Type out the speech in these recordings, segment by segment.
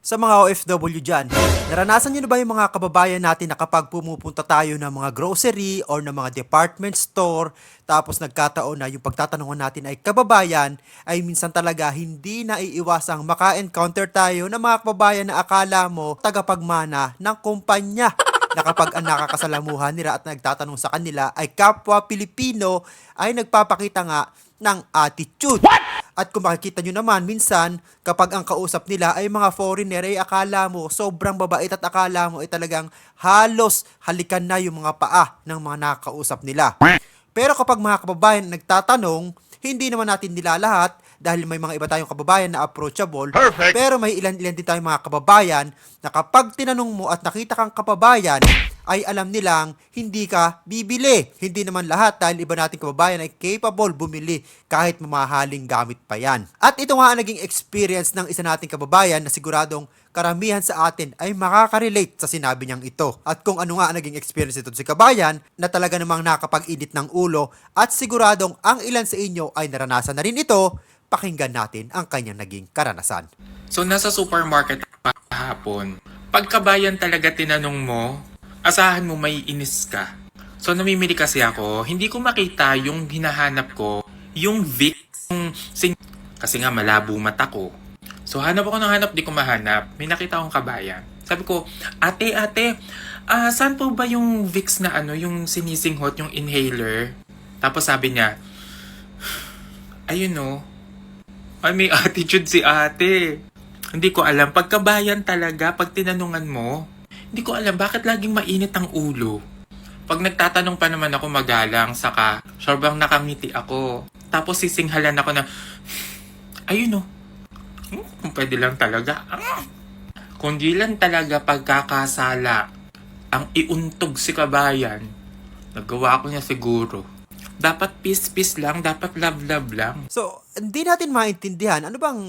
Sa mga OFW dyan, naranasan nyo na ba yung mga kababayan natin na kapag pumupunta tayo ng mga grocery or ng mga department store, tapos nagkataon na yung pagtatanungan natin ay kababayan, ay minsan talaga hindi na iiwasang maka-encounter tayo ng mga kababayan na akala mo tagapagmana ng kumpanya na kapag ang nakakasalamuhan nila at nagtatanong sa kanila ay kapwa Pilipino ay nagpapakita nga ng attitude. At kung makikita nyo naman, minsan, kapag ang kausap nila ay mga foreigner, ay akala mo sobrang babait at akala mo ay talagang halos halikan na yung mga paa ng mga nakakausap nila. Pero kapag mga kababayan nagtatanong, hindi naman natin nila lahat dahil may mga iba tayong kababayan na approachable. Perfect. Pero may ilan-ilan din tayong mga kababayan na kapag tinanong mo at nakita kang kababayan, ay alam nilang hindi ka bibili. Hindi naman lahat dahil iba nating kababayan ay capable bumili kahit mamahaling gamit pa yan. At ito nga ang naging experience ng isa nating kababayan na siguradong karamihan sa atin ay makaka-relate sa sinabi niyang ito. At kung ano nga ang naging experience ito si kabayan na talaga namang nakapag-init ng ulo at siguradong ang ilan sa inyo ay naranasan na rin ito, pakinggan natin ang kanyang naging karanasan. So, nasa supermarket kahapon. Pagkabayan talaga tinanong mo, asahan mo may inis ka. So, namimili kasi ako, hindi ko makita yung hinahanap ko, yung Vicks, kasi nga malabo mata ko. So, hanap ako ng hanap, di ko mahanap. May nakita akong kabayan. Sabi ko, ate, saan po ba yung Vicks na yung sinisinghot, yung inhaler? Tapos sabi niya, ayun no, ay may attitude si ate. Hindi ko alam, pagkabayan talaga, pag tinanungan mo, hindi ko alam bakit laging mainit ang ulo. Pag nagtatanong pa naman ako magalang, saka sobrang nakangiti ako. Tapos sisinghalan ako na, ayun o, kung pwede lang talaga. Kundi lang talaga pagkakasala, ang iuntog si kabayan, nagawa ko niya siguro. Dapat peace lang, dapat love lang. So, hindi natin maintindihan ano bang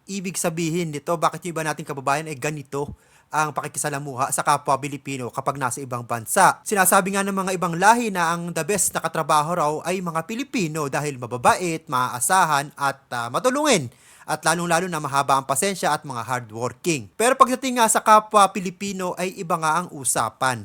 ibig sabihin nito, bakit yung iba nating kababayan ay ganito ang pakikisalamuha sa kapwa Pilipino kapag nasa ibang bansa. Sinasabi nga ng mga ibang lahi na ang the best na katrabaho raw ay mga Pilipino dahil mababait, maaasahan at matulungin. At lalong-lalo na mahaba ang pasensya at mga hardworking. Pero pagdating nga sa kapwa Pilipino ay iba nga ang usapan.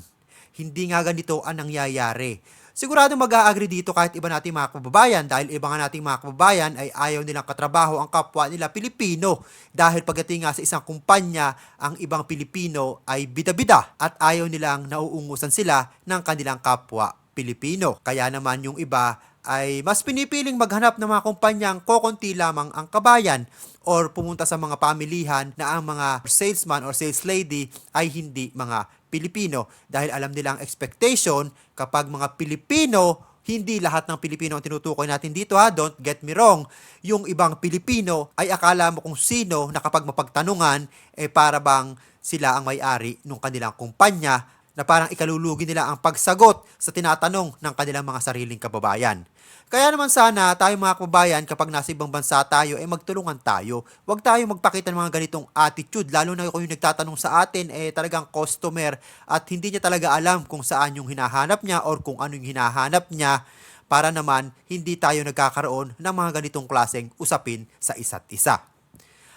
Hindi nga ganito ang nangyayari. Sigurado mag-a-agree dito kahit iba nating mga kababayan dahil iba nga nating mga kababayan ay ayaw nilang katrabaho ang kapwa nila Pilipino dahil pagdating nga sa isang kumpanya, ang ibang Pilipino ay bida-bida at ayaw nilang nauungusan sila ng kanilang kapwa Pilipino. Kaya naman yung iba ay mas pinipiling maghanap ng mga kumpanyang kokonti lamang ang kabayan or pumunta sa mga pamilihan na ang mga salesman or sales lady ay hindi mga Pilipino dahil alam nilang expectation kapag mga Pilipino, hindi lahat ng Pilipino ang tinutukoy natin dito don't get me wrong, yung ibang Pilipino ay akala mo kung sino na kapag mapagtanungan para bang sila ang may-ari ng kanilang kumpanya na parang ikalulugi nila ang pagsagot sa tinatanong ng kanilang mga sariling kababayan. Kaya naman sana tayo mga kababayan kapag nasa ibang bansa tayo magtulungan tayo. Huwag tayo magpakita ng mga ganitong attitude lalo na kung yung nagtatanong sa atin talagang customer at hindi niya talaga alam kung saan yung hinahanap niya or kung ano yung hinahanap niya para naman hindi tayo nagkakaroon ng mga ganitong klaseng usapin sa isa't isa.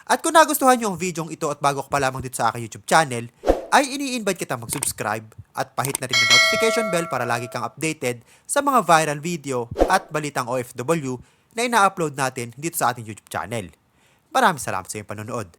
At kung nagustuhan niyo ang video ito at bago ka pa lamang dito sa aking YouTube channel, ay ini-invite kita mag-subscribe at pahit na rin ng notification bell para lagi kang updated sa mga viral video at balitang OFW na ina-upload natin dito sa ating YouTube channel. Maraming salamat sa iyong panonood.